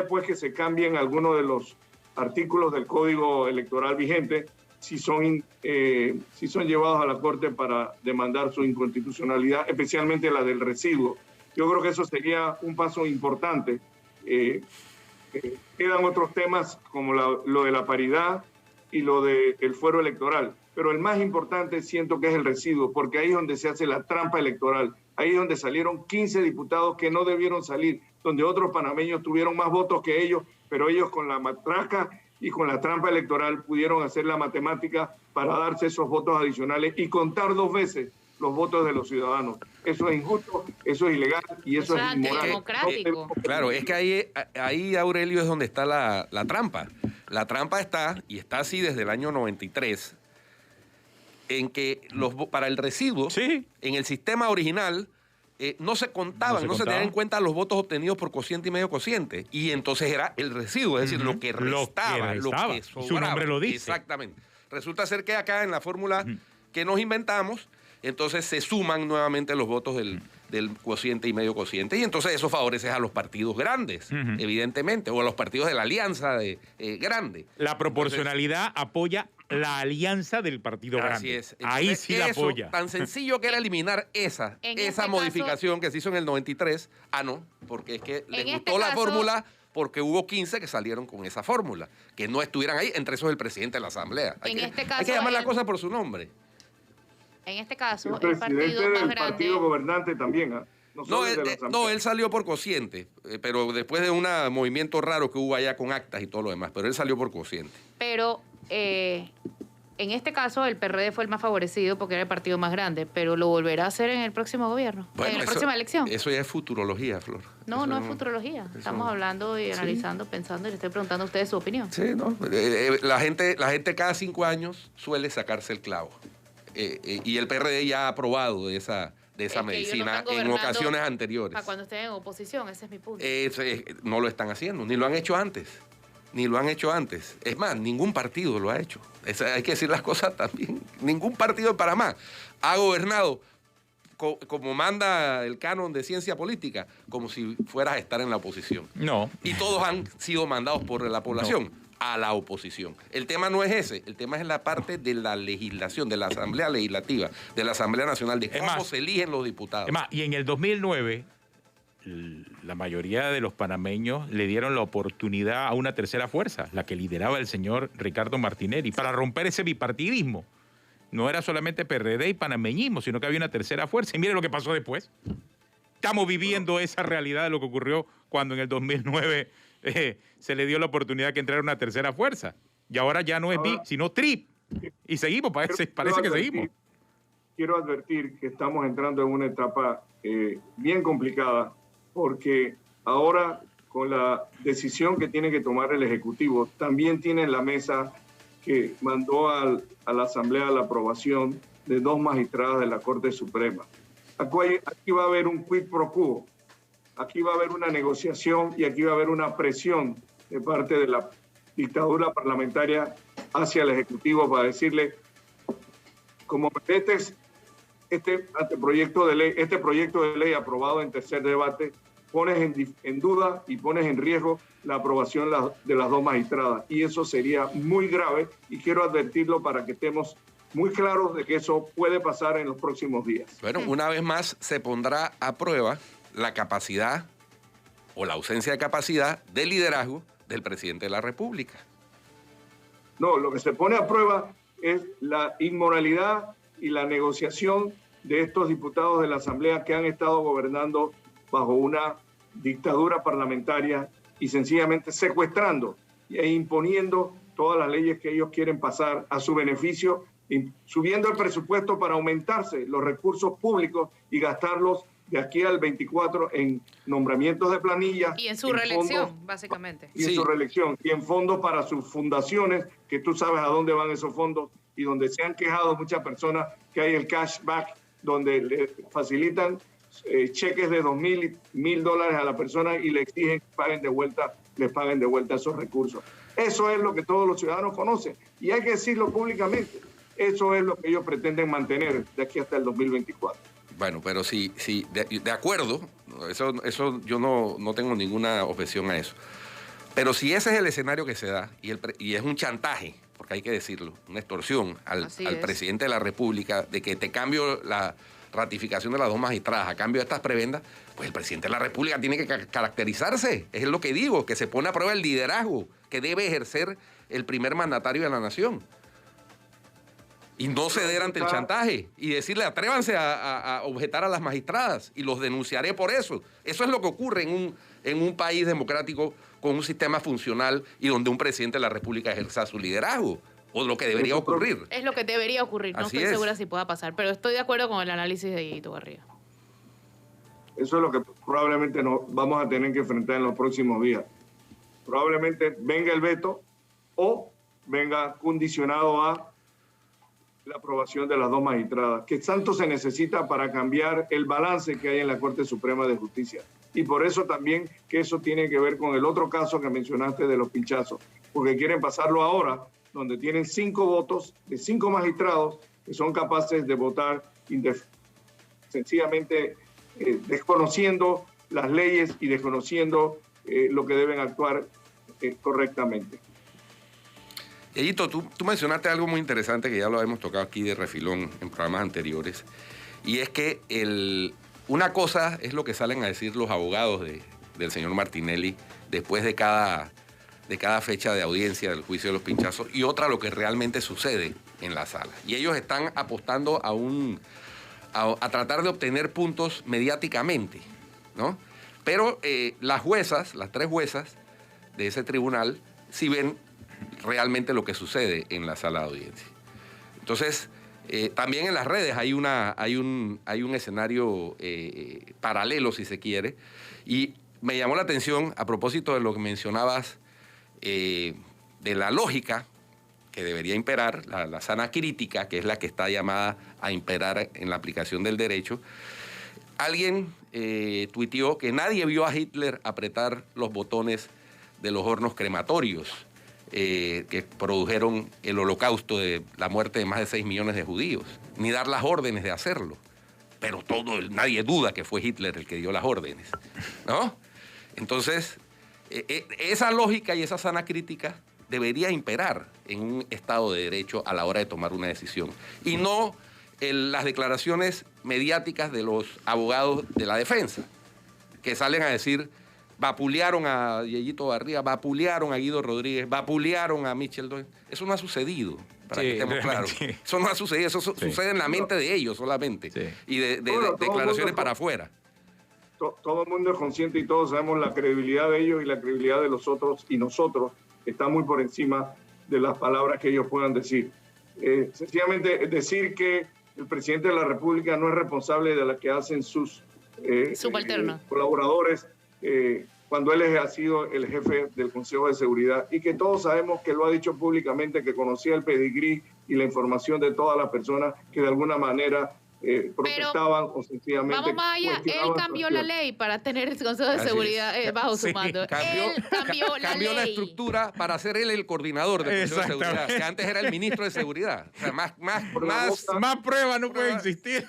pues que se cambien algunos de los artículos del Código Electoral vigente si son llevados a la Corte para demandar su inconstitucionalidad, especialmente la del residuo. Yo creo que eso sería un paso importante. Quedan otros temas como lo de la paridad y lo del fuero electoral, pero el más importante siento que es el residuo, porque ahí es donde se hace la trampa electoral, ahí es donde salieron 15 diputados que no debieron salir, donde otros panameños tuvieron más votos que ellos, pero ellos con la matraca y con la trampa electoral pudieron hacer la matemática para darse esos votos adicionales y contar 2 veces los votos de los ciudadanos. Eso es injusto, eso es ilegal y eso es inmoral.
Antidemocrático.
Claro, es que ahí, Aurelio, es donde está la trampa. La trampa está, y está así desde el año 93, en que para el residuo, en el sistema original, no se contaban, no se tenían en cuenta los votos obtenidos por cociente y medio cociente. Y entonces era el residuo, es decir, lo que restaba, lo que sobraba.
Su nombre lo dice.
Exactamente. Resulta ser que acá en la fórmula que nos inventamos, entonces se suman nuevamente los votos del cociente y medio cociente, y entonces eso favorece a los partidos grandes, evidentemente, o a los partidos de la alianza grande.
La proporcionalidad apoya la alianza del partido grande.
Así es. Entonces,
ahí sí la apoya.
Tan sencillo que era eliminar esa modificación que se hizo en el 93. No, porque es que les gustó la fórmula porque hubo 15 que salieron con esa fórmula, que no estuvieran ahí, entre esos el presidente de la Asamblea. Hay que llamar la cosa por su nombre.
En este caso,
el presidente del partido gobernante también.
No, él salió por cociente, pero después de un movimiento raro que hubo allá con actas y todo lo demás, pero él salió por cociente.
Pero en este caso el PRD fue el más favorecido porque era el partido más grande, pero lo volverá a hacer en el próximo gobierno, en la próxima elección.
Eso ya es futurología, Flor.
No es futurología. Estamos hablando y analizando, pensando, y le estoy preguntando a ustedes su opinión.
Sí, ¿no? La gente cada 5 años suele sacarse el clavo. Y el PRD ya ha aprobado de esa medicina en ocasiones anteriores.
Para cuando estén en oposición, ese es mi punto.
No lo están haciendo, ni lo han hecho antes. Es más, ningún partido lo ha hecho. Hay que decir las cosas también. Ningún partido en Panamá ha gobernado como manda el canon de ciencia política, como si fueras a estar en la oposición.
No.
Y todos han sido mandados por la población a la oposición. El tema no es ese, el tema es la parte de la legislación, de la Asamblea Legislativa, de la Asamblea Nacional, de cómo se eligen los diputados.
Es más, y en el 2009, la mayoría de los panameños le dieron la oportunidad a una tercera fuerza, la que lideraba el señor Ricardo Martinelli, para romper ese bipartidismo. No era solamente PRD y panameñismo, sino que había una tercera fuerza. Y mire lo que pasó después. Estamos viviendo esa realidad de lo que ocurrió cuando en el 2009 se le dio la oportunidad que entrara una tercera fuerza. Y ahora ya no es BIC, sino TRIP. Y seguimos, parece que seguimos.
Quiero advertir que estamos entrando en una etapa bien complicada, porque ahora con la decisión que tiene que tomar el Ejecutivo, también tiene en la mesa que mandó a la Asamblea la aprobación de 2 magistradas de la Corte Suprema. Aquí va a haber un quid pro quo, aquí va a haber una negociación y aquí va a haber una presión de parte de la dictadura parlamentaria hacia el Ejecutivo para decirle, como este proyecto de ley aprobado en tercer debate, pones en duda y pones en riesgo la aprobación de las 2 magistradas. Y eso sería muy grave y quiero advertirlo para que estemos muy claros de que eso puede pasar en los próximos días.
Bueno, una vez más se pondrá a prueba la capacidad o la ausencia de capacidad de liderazgo del presidente de la República.
No, lo que se pone a prueba es la inmoralidad y la negociación de estos diputados de la Asamblea que han estado gobernando bajo una dictadura parlamentaria y sencillamente secuestrando e imponiendo todas las leyes que ellos quieren pasar a su beneficio, subiendo el presupuesto para aumentarse los recursos públicos y gastarlos de aquí al 24 en nombramientos de planilla.
Y en su reelección, básicamente.
Y en su reelección. Y en fondos para sus fundaciones, que tú sabes a dónde van esos fondos y donde se han quejado muchas personas que hay el cashback, donde le facilitan cheques de $2,000 y $1,000 a la persona y le exigen que les paguen de vuelta esos recursos. Eso es lo que todos los ciudadanos conocen y hay que decirlo públicamente. Eso es lo que ellos pretenden mantener de aquí hasta el 2024.
Bueno, pero sí, de acuerdo, eso yo no tengo ninguna objeción a eso. Pero si ese es el escenario que se da y es un chantaje, porque hay que decirlo, una extorsión al presidente de la República de que te cambio la ratificación de las 2 magistradas a cambio de estas prebendas, pues el presidente de la República tiene que caracterizarse. Es lo que digo, que se pone a prueba el liderazgo que debe ejercer el primer mandatario de la nación. Y no ceder ante el chantaje y decirle, atrévanse a objetar a las magistradas y los denunciaré por eso. Eso es lo que ocurre en un país democrático con un sistema funcional y donde un presidente de la República ejerza su liderazgo. O lo que debería ocurrir.
Es lo que debería ocurrir. No estoy segura si pueda pasar, pero estoy de acuerdo con el análisis de Dieguito Garriga.
Eso es lo que probablemente nos vamos a tener que enfrentar en los próximos días. Probablemente venga el veto o venga condicionado a la aprobación de las 2 magistradas, que tanto se necesita para cambiar el balance que hay en la Corte Suprema de Justicia. Y por eso también que eso tiene que ver con el otro caso que mencionaste de los pinchazos, porque quieren pasarlo ahora, donde tienen 5 votos de 5 magistrados que son capaces de votar sencillamente desconociendo las leyes y desconociendo lo que deben actuar correctamente.
Yeyito, tú mencionaste algo muy interesante que ya lo hemos tocado aquí de refilón en programas anteriores, y es que una cosa es lo que salen a decir los abogados del señor Martinelli después de cada fecha de audiencia del juicio de los pinchazos, y otra lo que realmente sucede en la sala. Y ellos están apostando a tratar de obtener puntos mediáticamente, ¿no? Pero las 3 juezas de ese tribunal sí ven realmente lo que sucede en la sala de audiencia. Entonces, también en las redes hay un escenario paralelo, si se quiere, y me llamó la atención a propósito de lo que mencionabas de la lógica que debería imperar, la sana crítica, que es la que está llamada a imperar en la aplicación del derecho. Alguien tuiteó que nadie vio a Hitler apretar los botones de los hornos crematorios que produjeron el holocausto de la muerte de más de 6 millones de judíos, ni dar las órdenes de hacerlo. pero nadie duda que fue Hitler el que dio las órdenes, ¿no? Entonces, esa lógica y esa sana crítica debería imperar en un Estado de Derecho a la hora de tomar una decisión. Y no las declaraciones mediáticas de los abogados de la defensa, que salen a decir, vapulearon a Yeyito Barría, vapulearon a Guido Rodríguez, vapulearon a Michel Doyle. Eso no ha sucedido, para que estemos claros. Eso no ha sucedido, eso sucede en la mente de ellos solamente. Sí. Y de declaraciones para afuera.
Todo el mundo es consciente y todos sabemos la credibilidad de ellos y la credibilidad de los otros, y nosotros está muy por encima de las palabras que ellos puedan decir. Sencillamente decir que el presidente de la República no es responsable de lo que hacen sus colaboradores cuando él ha sido el jefe del Consejo de Seguridad, y que todos sabemos que lo ha dicho públicamente, que conocía el pedigrí y la información de todas las personas que de alguna manera protestaban o sencillamente...
Vamos más allá, él cambió la ley para tener el Consejo de Seguridad bajo su mando. Él cambió
la estructura para ser él el coordinador del Consejo de Seguridad, que antes era el ministro de Seguridad. O sea,
más pruebas no pueden existir.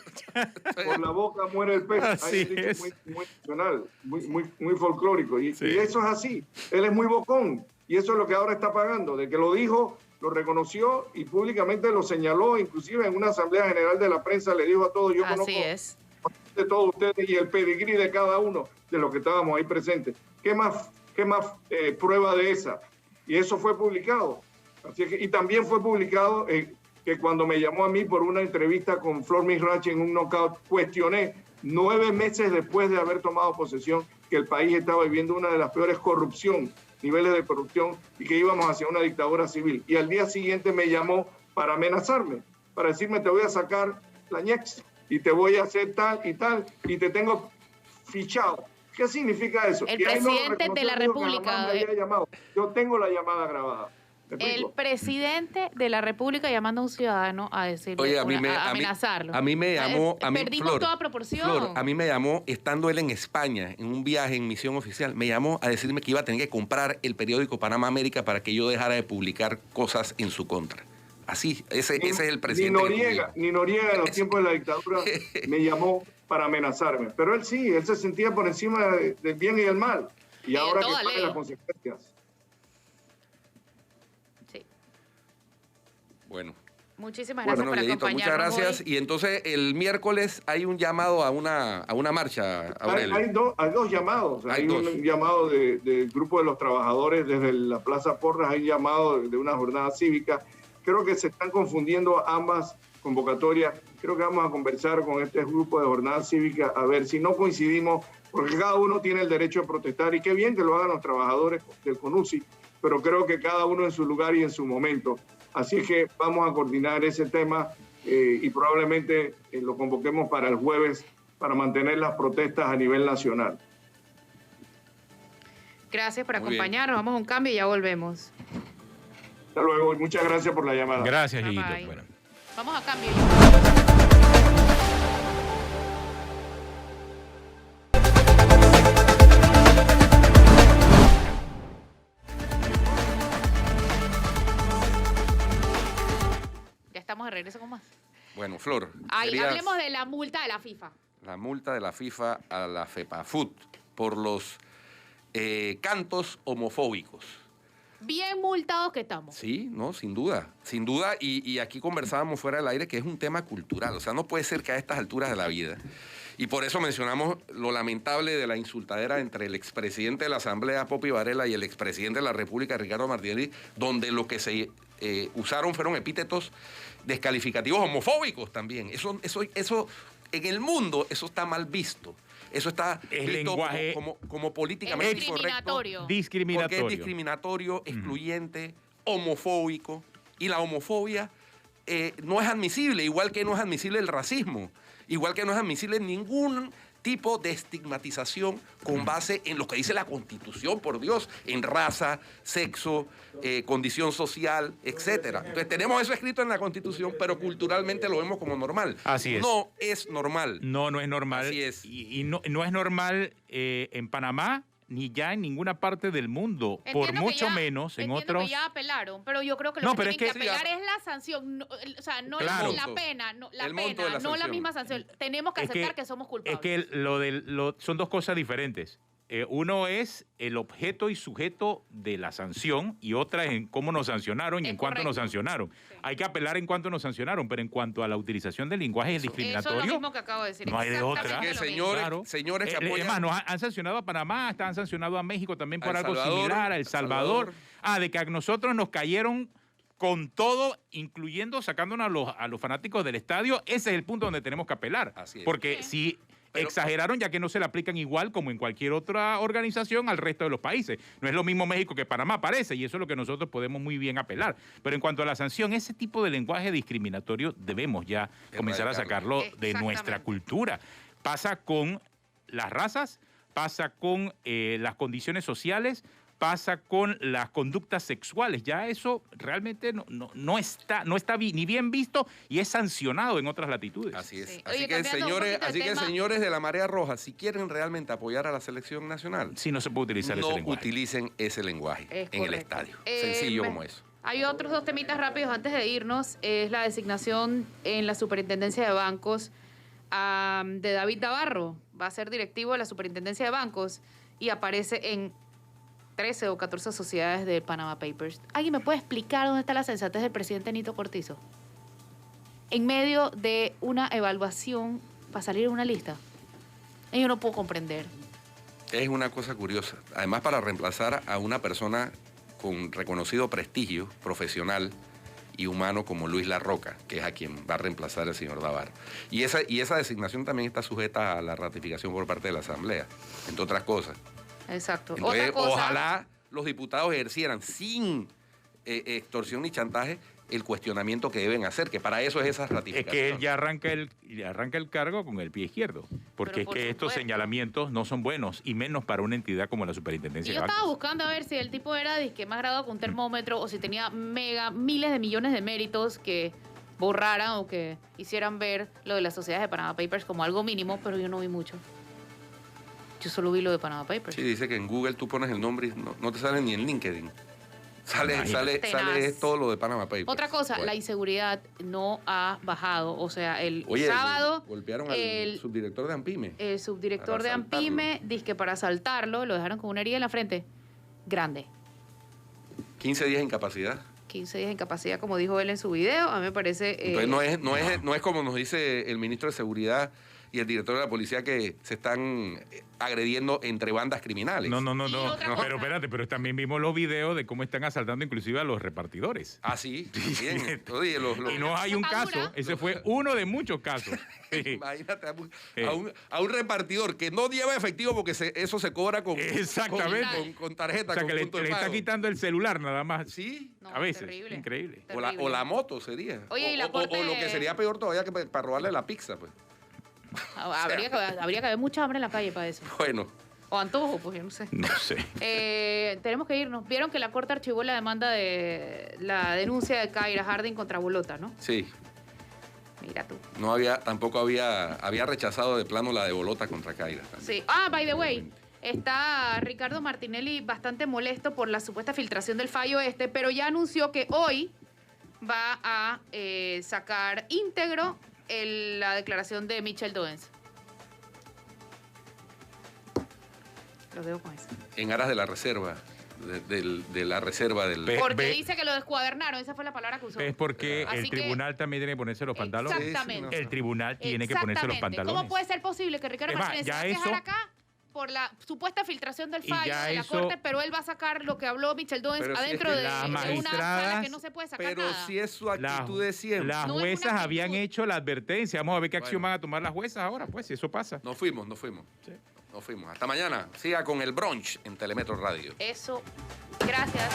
Por la boca muere el pez.
Así es.
Muy nacional, muy folclórico. Y eso es así. Él es muy bocón. Y eso es lo que ahora está pagando. De que lo dijo, lo reconoció y públicamente lo señaló, inclusive en una asamblea general de la prensa le dijo a todos, yo conozco de todos ustedes y el pedigrí de cada uno de los que estábamos ahí presentes. ¿Qué más prueba de esa? Y eso fue publicado. Así que, y también fue publicado que cuando me llamó a mí por una entrevista con Flor Misrachi en un knockout, cuestioné 9 meses después de haber tomado posesión que el país estaba viviendo una de las peores niveles de corrupción y que íbamos hacia una dictadura civil. Y al día siguiente me llamó para amenazarme, para decirme te voy a sacar la ñex y te voy a hacer tal y te tengo fichado. ¿Qué significa eso?
El presidente de la República.
Yo tengo la llamada grabada.
El presidente de la República llamando a un ciudadano a decirle, a amenazarlo.
A mí me llamó...
Perdimos
Flor,
toda proporción.
Flor, a mí me llamó, estando él en España, en un viaje en misión oficial, me llamó a decirme que iba a tener que comprar el periódico Panamá América para que yo dejara de publicar cosas en su contra. Así, ese es el presidente.
Ni Noriega en los tiempos de la dictadura me llamó para amenazarme. Pero él se sentía por encima del bien y del mal. Y ahora que pague las consecuencias.
Bueno.
Muchísimas gracias por acompañarnos.
Muchas gracias. Hoy. Y entonces el miércoles hay un llamado a una marcha.
Hay dos llamados. Hay un llamado del grupo de los trabajadores desde la Plaza Porras, hay un llamado de una jornada cívica. Creo que se están confundiendo ambas convocatorias. Creo que vamos a conversar con este grupo de jornada cívica a ver si no coincidimos, porque cada uno tiene el derecho a protestar y qué bien que lo hagan los trabajadores del CONUSI, pero creo que cada uno en su lugar y en su momento. Así que vamos a coordinar ese tema y probablemente lo convoquemos para el jueves para mantener las protestas a nivel nacional.
Gracias por acompañarnos. Vamos a un cambio y ya volvemos.
Hasta luego y muchas gracias por la llamada.
Gracias, Yeyito. Bueno.
Vamos a cambio. Estamos de regreso con más.
Bueno, Flor.
Hablemos de la multa de la FIFA.
La multa de la FIFA a la FEPAFUT por los cantos homofóbicos.
Bien multados que estamos.
Sí, no, sin duda. Sin duda, y aquí conversábamos fuera del aire que es un tema cultural. O sea, no puede ser que a estas alturas de la vida. Y por eso mencionamos lo lamentable de la insultadera entre el expresidente de la Asamblea, Popi Varela, y el expresidente de la República, Ricardo Martinelli, donde lo que se usaron fueron epítetos descalificativos homofóbicos también. Eso en el mundo, eso está mal visto. Eso está visto como políticamente
discriminatorio.
Porque es discriminatorio, excluyente, homofóbico. Y la homofobia no es admisible, igual que no es admisible el racismo. Igual que no es admisible ningún tipo de estigmatización con base en lo que dice la Constitución, por Dios, en raza, sexo, condición social, etcétera. Entonces tenemos eso escrito en la Constitución, pero culturalmente lo vemos como normal.
Así es.
No es normal.
No es normal.
Así es.
Y no es normal en Panamá, ni ya en ninguna parte del mundo,
Entiendo
por
que
mucho
ya-
menos en
entiendo
otros.
que ya apelaron, pero yo creo que lo
No,
que
pero
tienen
es
que
que-
apelar es la sanción, o sea, no
Claro.
la pena, no la
El monto de
pena,
la
no la
sanción.
misma sanción. Tenemos que aceptar que somos culpables.
Es que son dos cosas diferentes. Uno es el objeto y sujeto de la sanción y otra es en cómo nos sancionaron y
Es
en cuánto nos
correcto.
sancionaron.
Sí.
Hay que apelar en cuánto nos sancionaron, pero en cuanto a la utilización del lenguaje
Eso es
discriminatorio,
lo mismo que acabo de decir.
no hay de otra.
exactamente
Así que,
lo mismo.
señores, señores que apoyan-
Además, han sancionado a Panamá, han sancionado a México también por
A El
algo
Salvador,
similar, a El
a
Salvador.
Salvador.
De que a nosotros nos cayeron con todo, incluyendo sacándonos a los fanáticos del estadio. Ese es el punto donde tenemos que apelar.
Así es.
Porque si
Pero-
exageraron, ya que no se le aplican igual como en cualquier otra organización al resto de los países. No es lo mismo México que Panamá, parece, y eso es lo que nosotros podemos muy bien apelar. Pero en cuanto a la sanción, ese tipo de lenguaje discriminatorio debemos ya comenzar a sacarlo de
Exactamente.
nuestra cultura. Pasa con las razas, pasa con las condiciones sociales, pasa con las conductas sexuales. Ya eso realmente no está ni bien visto y es sancionado en otras latitudes.
Así es.
Sí.
Así
Oye,
que,
cambiando un
señores,
poquito de
así que
tema.
señores de la Marea Roja, si quieren realmente apoyar a la selección nacional,
Sí, no se puede utilizar ese
no
lenguaje.
utilicen ese lenguaje
Es
en el
correcto.
estadio. Sencillo como eso.
Hay otros dos temitas rápidos antes de irnos. Es la designación en la Superintendencia de Bancos de David Navarro. Va a ser directivo de la Superintendencia de Bancos y aparece en 13 o 14 sociedades de Panama Papers. ¿Alguien me puede explicar dónde está la sensatez del presidente Nito Cortizo? En medio de una evaluación para salir en una lista. Yo no puedo comprender.
Es una cosa curiosa. Además, para reemplazar a una persona con reconocido prestigio profesional y humano como Luis Larroca, que es a quien va a reemplazar el señor Navarro. Y esa designación también está sujeta a la ratificación por parte de la Asamblea, entre otras cosas.
Exacto.
Entonces,
Otra cosa,
ojalá los diputados ejercieran sin extorsión ni chantaje el cuestionamiento que deben hacer, que para eso es esa
Es
ratificación.
que él ya arranca el cargo con el pie izquierdo, porque
Pero
es
por
que estos
supuesto.
señalamientos no son buenos, y menos para una entidad como la Superintendencia
Y
de
yo estaba
Bancos.
buscando a ver si el tipo era disque más graduado con un termómetro o si tenía miles de millones de méritos que borraran o que hicieran ver lo de las sociedades de Panama Papers como algo mínimo, pero yo no vi mucho. Yo solo vi lo de Panama Papers.
Sí, dice que en Google tú pones el nombre y no te sale ni en LinkedIn. Sale
Imagínate.
sale todo lo de Panama Papers.
Otra cosa,
Bueno.
la inseguridad no ha bajado. O sea, el
Oye,
sábado
golpearon al
el-
subdirector de Ampime.
el subdirector
Para
de
asaltarlo.
Ampime dice que para asaltarlo lo dejaron con una herida en la frente grande.
15 días de incapacidad.
15 días de incapacidad, como dijo él en su video. A mí me parece...
Entonces no es como nos dice el ministro de Seguridad y el director de la policía que se están agrediendo entre bandas criminales.
No,
Y otra cosa.
pero espérate, pero también vimos los videos de cómo están asaltando inclusive a los repartidores.
Ah, sí. Bien. Oye,
Y no hay un caso, ese fue uno de muchos casos. Sí.
Imagínate a un repartidor que no lleva efectivo porque eso se cobra con,
Exactamente.
con tarjeta,
O sea,
con
que le
punto de
está
pago.
quitando el celular nada más.
Sí.
No,
A veces,
terrible.
increíble.
O la moto sería.
Oye, y la
o
Corte-
lo que sería peor todavía que para robarle la pizza, pues.
Habría que haber mucha hambre en la calle para eso.
Bueno,
O antojo, pues yo no sé.
No sé.
Tenemos que irnos. Vieron que la Corte archivó la demanda la denuncia de Kyra Harding contra Bolota, ¿no?
sí.
Mira tú.
Tampoco había rechazado de plano la de Bolota contra Kyra. también.
Sí. Ah, by the way, está Ricardo Martinelli bastante molesto por la supuesta filtración del fallo pero ya anunció que hoy va a sacar íntegro la declaración de Michel Doens. Lo dejo con eso.
En aras de la reserva, de la reserva del...
Porque
Ve-
dice que lo descuadernaron, esa fue la palabra que usó.
Es porque
Así
el
que-
tribunal también tiene que ponerse los pantalones.
Exactamente.
El tribunal tiene que ponerse los
Exactamente.
pantalones.
¿Cómo puede ser posible que Ricardo
Es más,
Martínez se
ya
va a quejar
eso-
acá por la supuesta filtración del
Y
fallo
ya
de la
eso-
Corte, pero él va a sacar lo que habló Michel Doens
Pero si es
adentro
que
de
las
una sala
magistradas-
que no se puede sacar
Pero
nada?
si es su actitud de siempre.
Las
No es una
juezas
actitud.
habían hecho la advertencia. Vamos a ver qué acción
Bueno.
van a tomar las juezas ahora, pues, si eso pasa.
Nos fuimos.
Sí.
Nos fuimos. Hasta mañana. Siga con el brunch en Telemetro Radio.
Eso. Gracias.